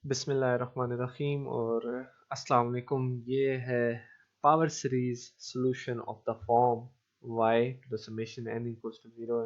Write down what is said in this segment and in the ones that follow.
बिस्मिल्लाहिर्रहमानिर्रहीम और अस्सलाम वालेकुम। ये है power series solution of the form y to the summation n equals to 0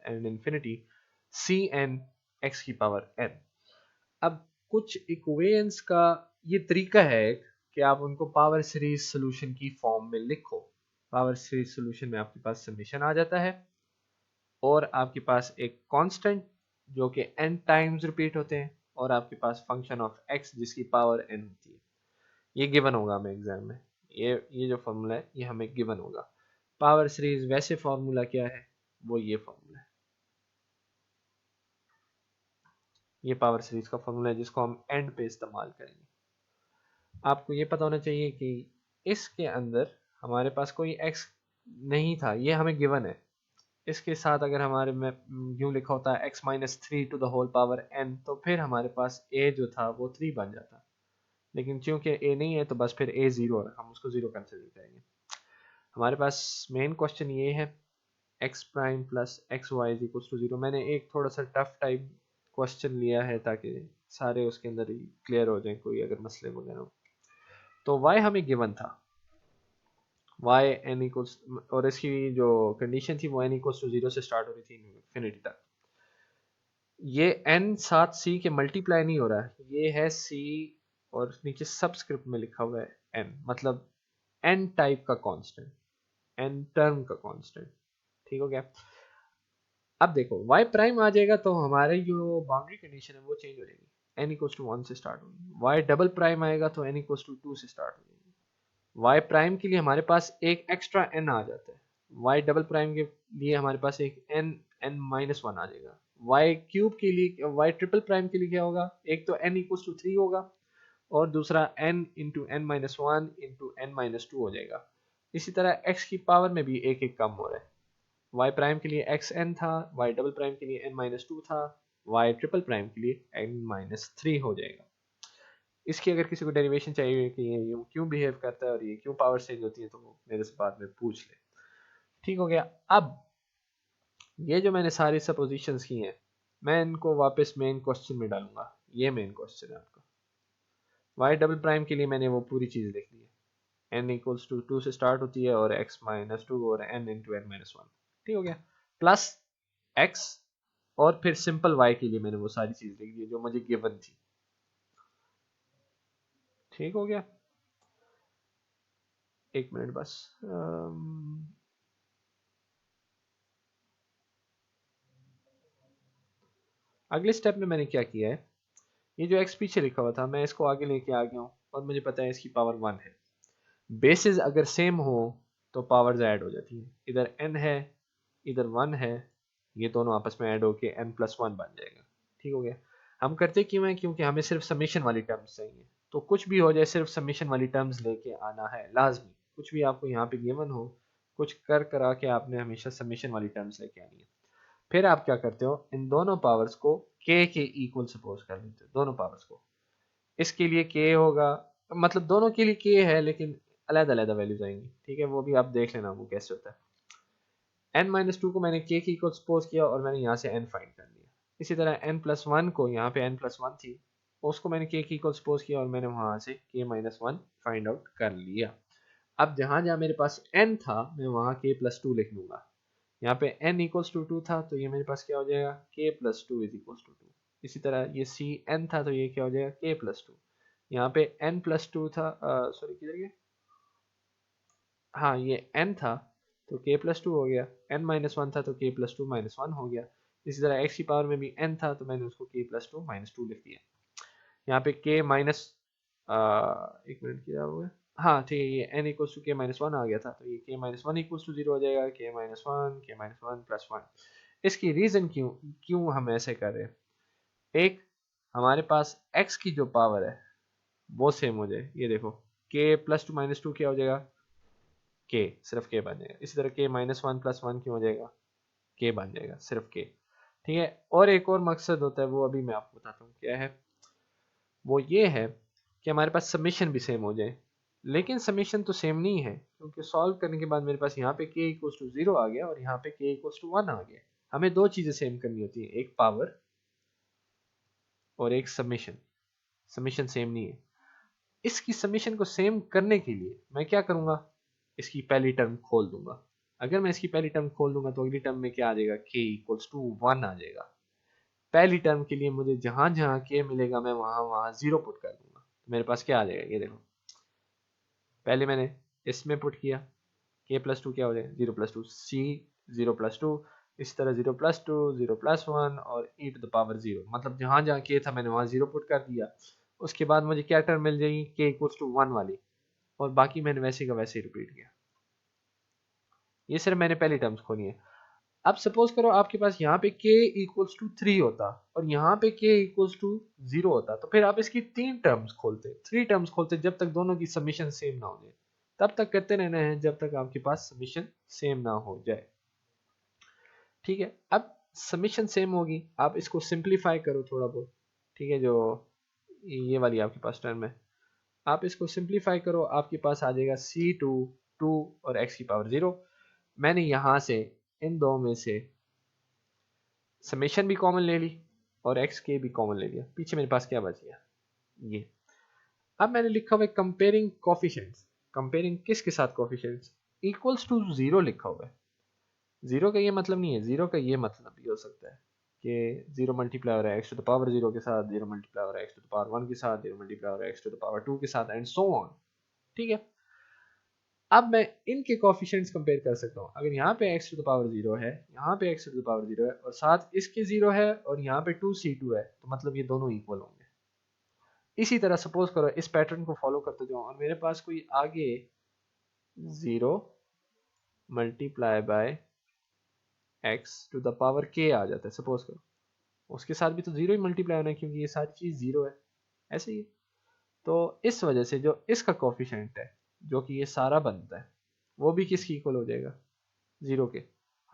and infinity cn x की पावर n। अब कुछ इक्वेशंस का ये तरीका है कि आप उनको पावर सीरीज सॉल्यूशन की फॉर्म में लिखो। पावर सीरीज सॉल्यूशन में आपके पास समेशन आ जाता है और आपके पास एक कांस्टेंट जो कि n टाइम्स रिपीट होते हैं और आपके पास फंक्शन ऑफ x जिसकी पावर n होती है। ये गिवन होगा हमें एग्जाम में। ये जो फॉर्मूला है ये हमें गिवन होगा। पावर सीरीज वैसे फॉर्मूला क्या है, वो ये फॉर्मूला है। ये पावर सीरीज का फॉर्मूला है जिसको हम एंड पे इस्तेमाल करेंगे। आपको ये पता होना चाहिए कि इसके अंदर हमारे पास कोई x नहीं था, ये हमें गिवन है। इसके साथ अगर हमारे में यूं लिखा होता है x minus three to the whole power n, तो फिर हमारे पास a जो था वो 3 बन जाता। लेकिन चूंकि a नहीं है तो बस फिर a जीरो है, हम उसको जीरो कंसिडर करेंगे। हमारे पास मेन क्वेश्चन ये है x prime plus x y is equal to zero. मैंने एक थोड़ा सा टफ टाइप क्वेश्चन लिया है ताकि सारे उसके अंदर ही क्लियर हो जाए कोई अगर मसले वगैरह। तो y हमें गिवन था, y n इक्वल्स, और इसकी जो कंडीशन थी वो n इक्वल्स टू जीरो से स्टार्ट हो रही थी इन्फिनिटी तक। ये n साथ c के मल्टीप्लाई नहीं हो रहा है, ये है c और नीचे सबस्क्रिप्ट में लिखा हुआ है n, मतलब n टाइप का कांस्टेंट, n टर्म का कांस्टेंट। ठीक हो गया। अब देखो y प्राइम आ जाएगा तो हमारे जो बाउंड्री कंडीशन है वो चेंज हो जाएगी, n इक्वल्स टू वन से स्टार्ट होगी। y डबल प्राइम आएगा तो n इक्वल्स टू टू से स्टार्ट हो जाएगी। y प्राइम के लिए हमारे पास एक एक्स्ट्रा n आ जाता है, y डबल प्राइम के लिए हमारे पास एक n माइनस वन आ जाएगा। y क्यूब के लिए, y ट्रिपल प्राइम के लिए क्या होगा, एक तो n इक्वल्स टू थ्री होगा और दूसरा n into n minus one into n minus two हो जाएगा। इसी तरह x की पावर में भी एक एक कम हो रहा है। y प्राइम के लिए xn था, y डबल प्राइम के लिए n माइनस टू था, y ट्रिपल प्राइम के लिए n माइनस थ्री हो जाएगा। इसकी अगर किसी को डेरिवेशन चाहिए कि ये यूं क्यों बिहेव करता है और ये क्यों पावर चेंज होती है तो वो मेरे से बाद में पूछ ले। ठीक हो गया। अब ये जो मैंने सारी सपोजिशंस की हैं मैं इनको वापस मेन क्वेश्चन में डालूंगा। ये मेन क्वेश्चन है आपका। y डबल प्राइम के लिए मैंने वो पूरी चीज लिख ली है, n इक्वल्स टू टू से स्टार्ट होती है और x माइनस टू और n into n minus one. ठीक हो गया। प्लस x, और फिर सिंपल y के लिए मैंने वो सारी चीज लिख दी जो मुझे गिवन थी। ठीक हो गया। एक मिनट बस। अगले स्टेप में मैंने क्या किया है, ये जो x पीछे लिखा हुआ था मैं इसको आगे लेके आ गया हूँ और मुझे पता है इसकी पावर वन है। बेसिस अगर सेम हो तो पावर्स ऐड हो जाती है, इधर n है इधर वन है, ये दोनों आपस में ऐड होके n प्लस वन बन जाएगा। ठीक हो गया। हम करते क्यों हैं, क्योंकि हमें सिर्फ समेशन वाली टर्म्स चाहिए। तो कुछ भी हो जाए सिर्फ समेशन वाली टर्म्स लेके आना है लाजमी। कुछ भी आपको यहाँ पे गिवन हो, कुछ कर करा के आपने हमेशा समेशन वाली टर्म्स लेके आनी है। फिर आप क्या करते हो, इन दोनों पावर्स को k के इक्वल सपोज कर लेते हो, दोनों पावर्स को। इसके लिए k होगा, मतलब दोनों के लिए k है लेकिन अलग अलग वैल्यूज आएंगी। ठीक है, वो भी आप देख लेना वो कैसे होता है। n माइनस टू को मैंने k के इक्वल सपोज किया और मैंने यहाँ से n फाइंड कर लिया। इसी तरह n प्लस वन को, यहाँ पे n प्लस वन थी, उसको मैंने k के इक्वल सपोज किया और मैंने वहाँ से k minus one find out कर लिया। अब जहाँ जहाँ मेरे पास n था मैं वहाँ k प्लस टू लिख लूंगा। यहाँ पे n इक्वल्स टू टू था तो ये मेरे पास क्या हो जाएगा, k plus two is equals to two. इसी तरह ये c n था तो ये क्या हो जाएगा, k प्लस टू। यहाँ पे n प्लस टू था, सॉरी किधर गया, हाँ ये n था तो k प्लस टू हो गया, n माइनस वन था तो k plus to minus one हो गया। इसी तरह x की पावर में भी n था तो मैंने उसको k plus to minus two लिख दिया। यहाँ पे k माइनस, एक मिनट किया हुआ है, हाँ ठीक है, ये n equals to k minus one आ गया था तो ये k minus one equals to zero हो जाएगा, k minus one plus one. इसकी रीज़न क्यों क्यों हम ऐसे कर रहे हैं, एक हमारे पास x की जो पावर है वो सेम हो जाए। ये देखो k plus to minus two क्या हो जाएगा, k, सिर्फ k बन जाएगा। इसी तरह k minus one plus one क्यों हो जाएगा, k बन जाएगा, सिर्फ k। ठीक है। और एक और मकसद होता है वो अभी मैं आपको बताता हूँ क्या है, वो ये है कि हमारे पास समेशन भी सेम हो जाए। लेकिन समेशन तो सेम नहीं है क्योंकि सॉल्व करने के बाद मेरे पास यहाँ पे k इक्वल्स टू जीरो आ गया और यहाँ पे k इक्वल्स टू वन आ गया। हमें दो चीज़ें सेम करनी होती है, एक पावर और एक समेशन। समीशन सेम नहीं है। इसकी समीशन को सेम करने के लिए मैं क्या करूंगा, इसकी पहली टर्म खोल दूंगा। अगर मैं इसकी पहली टर्म खोल दूंगा तो अगली टर्म में क्या आ जाएगा, k इक्वल्स टू 1 आ जाएगा। पहली टर्म के लिए मुझे जहां जहां k मिलेगा मैं वहां वहां 0 पुट कर दूंगा, तो मेरे पास क्या आ जाएगा, ये देखो पहले मैंने इसमें पुट किया, k प्लस टू क्या हो जाएगा 0 plus two, c 0 plus two, इस तरह 0 प्लस टू 0 प्लस वन और e टू द पावर 0, मतलब जहां जहां k था मैंने वहां 0 पुट कर दिया। उसके बाद मुझे क्या टर्म मिल जाएगी, k इक्वल्स टू 1 वाली, और बाकी मैंने वैसे का वैसे ही रिपीट किया। ये सिर्फ मैंने पहली टर्म्स खोली है। अब सपोज करो आपके पास यहाँ पे k इक्वल्स टू 3 होता और यहाँ पे k इक्वल्स टू 0 होता, तो फिर आप इसकी 3 टर्म्स खोलते, 3 टर्म्स खोलते, जब तक दोनों की समीशन सेम ना हो जाए तब तक करते रहना है, जब तक आपके पास समीशन सेम ना हो जाए। ठीक है, अब समीशन सेम होगी, आप इसको सिंप्लीफाई करो थोड़ा बहुत। ठीक है, जो ये वाली आपके पास टर्म है, आप इसको सिंप्लीफाई करो, आपके पास आ जाएगा c2 2 और x की पावर 0। मैंने यहां से इन दो में से समेशन भी कॉमन ले ली और एक्स के भी कॉमन ले लिया, पीछे मेरे पास क्या बच गया, ये। अब मैंने लिखा हुआ है कंपेयरिंग कोफिशिएंट्स, कंपेयरिंग किसके साथ, कोफिशिएंट्स इक्वल्स टू 0 लिखा हुआ है। 0 का ये मतलब नहीं है, 0 का ये मतलब भी हो सकता है कि 0 मल्टीप्लाई हो रहा है एक्स टू द पावर 0 के साथ, 0 मल्टीप्लाई हो रहा है एक्स टू द पावर 1 के साथ, 0 मल्टीप्लाई हो रहा है एक्स टू द पावर 2 के साथ, एंड सो ऑन। ठीक है, अब मैं इनके कोफिशिएंट्स कंपेयर कर सकता हूँ। अगर यहाँ पे x टू द पावर 0 है, यहाँ पे x टू द पावर 0 है और साथ इसके 0 है और यहाँ पे 2c2 है, तो मतलब ये दोनों इक्वल होंगे। इसी तरह सपोज करो इस पैटर्न को फॉलो करते जाओ और मेरे पास कोई आगे 0 multiply by x to the power k आ जाता है, सपोज करो उसके साथ भी तो 0 ही मल्टीप्लाई होना है क्योंकि ये सारी चीज 0 है, ऐसे ही। तो इस वजह से जो इसका कोफिशिएंट है जो कि ये सारा बनता है वो भी किसकी इक्वल हो जाएगा, 0 के।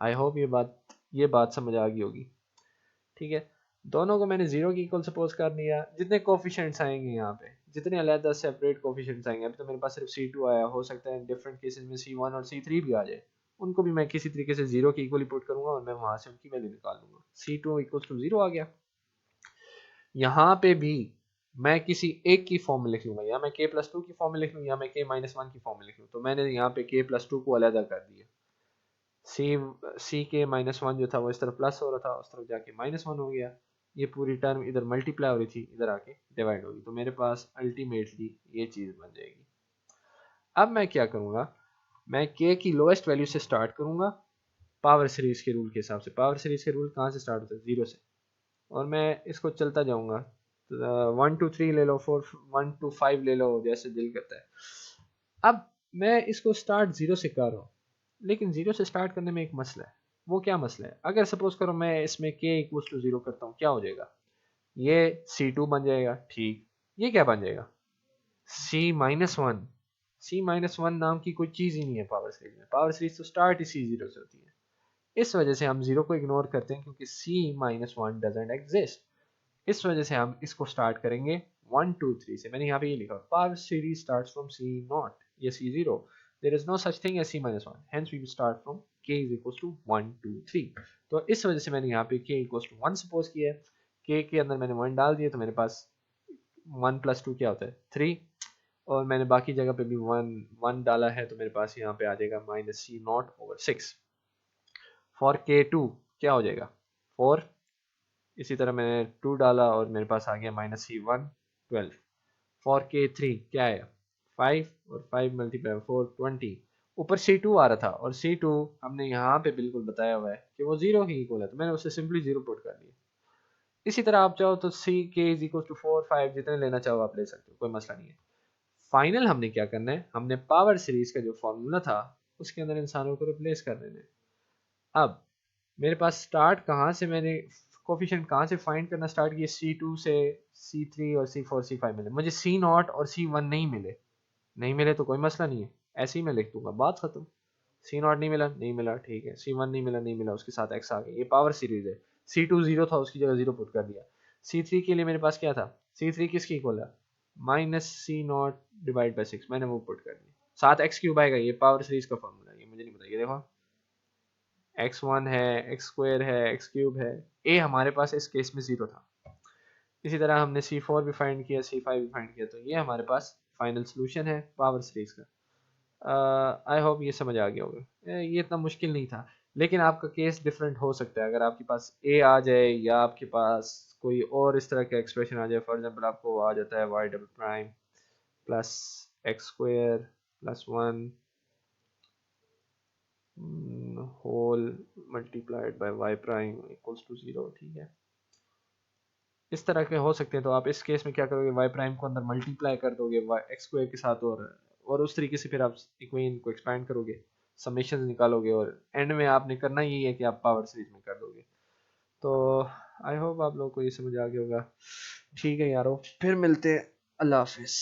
आई होप ये बात समझ आ गई होगी। ठीक है, दोनों को मैंने 0 की इक्वल सपोज कर लिया। जितने कोफिशिएंट्स आएंगे यहाँ पे, जितने अलग सेपरेट कोफिशिएंट्स आएंगे, अभी तो मेरे पास सिर्फ c2 आया, हो सकता है डिफरेंट केसेस में c1 और c3 भी आ जाए, उनको भी मैं किसी तरीके से 0 की इक्वली पुट करूंगा और मैं वहां से उनकी वैल्यू निकाल लूंगा। c2 इक्वल टू 0 आ गया। यहाँ पे भी मैं किसी एक की फॉर्म में लिख लूंगा, या मैं k प्लस टू की फॉर्म में लिख लूँ या मैं k माइनस वन की फॉर्म में लिख लूँ। तो मैंने यहाँ पे k प्लस टू को अलग कर दिया, सी के माइनस वन जो था वो इस तरफ प्लस हो रहा था, उस तरफ जाके माइनस वन हो गया। ये पूरी टर्म इधर मल्टीप्लाई हो रही थी, इधर आके डिवाइड होगी, तो मेरे पास अल्टीमेटली ये चीज़ बन जाएगी। अब मैं क्या करूँगा, मैं के की लोएस्ट वैल्यू से स्टार्ट करूँगा पावर सीरीज के रूल के हिसाब से। पावर सीरीज के रूल कहाँ से स्टार्ट होते हैं, 0 से, और मैं इसको चलता जाऊँगा, 1 to 3 ले लो, 1 to 5 ले लो, जैसे दिल करता है। अब मैं इसको स्टार्ट 0 से कर रहा हूँ, लेकिन 0 से स्टार्ट करने में एक मसला है। वो क्या मसला है, अगर सपोज करो मैं इसमें k इक्वल टू 0 करता हूँ, क्या हो जाएगा, ये c2 बन जाएगा। ठीक, ये क्या बन जाएगा, c minus one. c minus one नाम की कोई चीज़ ही नहीं है पावर सीरीज में। पावर सीरीज तो स्टार्ट ही c0 से होती है। इस वजह से हम 0 को इग्नोर करते हैं क्योंकि c minus one doesn't exist. इस वजह से हम इसको स्टार्ट करेंगे 1 2 3 से। मैंने यहाँ पे ये लिखा, power series starts from c nought या c0, there is no such thing as c minus 1, hence we will start from k is equals to 1 2 3। तो इस वजह से मैंने यहाँ पे k equals to 1 सपोज किया है। k के अंदर मैंने 1 डाल दिया तो मेरे पास 1 plus 2 क्या होता है 3, और मैंने बाकी जगह पे भी 1 डाला है तो मेरे पास यहाँ पे आ जाएगा minus c not over 6। For k2 क्या हो जाएगा 4, इसी तरह मैंने 2 डाला और मेरे पास आ गया माइनस c1 12। फॉर k3 क्या है 5, और 5 मल्टीप्लाई 4 20। ऊपर c2 आ रहा था और c2 हमने यहाँ पे बिल्कुल बताया हुआ है कि वो 0 की इक्वल है, तो मैंने उससे सिंपली 0 पुट कर दिया। इसी तरह आप चाहो तो c k is equal to 4 5 जितने लेना चाहो आप ले सकते हो, कोई मसला नहीं है। फाइनल हमने क्या करना है, हमने पावर सीरीज का जो फॉर्मूला था उसके अंदर इंसानों को रिप्लेस कर देना है। अब मेरे पास स्टार्ट कहाँ से, मैंने कोफिशिएंट कहाँ से फाइंड करना स्टार्ट किया, c2 से c3 और c4 c5 मिले, मुझे c नॉट और c1 नहीं मिले तो कोई मसला नहीं है, ऐसे ही मैं लिख दूंगा, बात खत्म। c नॉट नहीं मिला ठीक है, c1 नहीं मिला उसके साथ x आ गया, ये पावर सीरीज है। c2 0 था उसकी जगह 0 पुट कर दिया। c3 के लिए मेरे पास क्या था, c3 किसकी इक्वल है minus c not divide by 6, मैंने वो पुट कर दिया। साथ x क्यूब आएगा, ये पावर सीरीज का फॉर्मूला है, ये मुझे नहीं पता, ये देखो x1 है x स्क्वायर है x क्यूब है, a हमारे पास इस केस में 0 था। इसी तरह हमने C4 भी फाइंड किया, C5 भी फाइंड किया, तो ये हमारे पास फाइनल सोल्यूशन है पावर सीरीज का। आई होप ये समझ आ गया होगा, ये इतना मुश्किल नहीं था। लेकिन आपका केस डिफरेंट हो सकता है, अगर आपके पास ए आ जाए या आपके पास कोई और इस तरह का एक्सप्रेशन आ जाए। फॉर एग्जांपल आपको आ जाता है y double prime plus x square plus 1 whole multiplied by y prime equals to 0, ठीक है। इस तरह के हो सकते हैं। तो आप इस केस में क्या करोगे, वाई प्राइम को अंदर मल्टीप्लाई कर दोगे एक्स स्क्वायर के साथ, और उस तरीके से फिर आप इक्वेशन को एक्सपैंड करोगे, समेशन निकालोगे, और एंड में आपने करना यही है कि आप पावर सीरीज में कर दोगे। तो आई होप आप लोगों को ये समझ आ गया होगा। ठीक है यारो, फिर मिलते हैं। अल्लाह हाफिज़।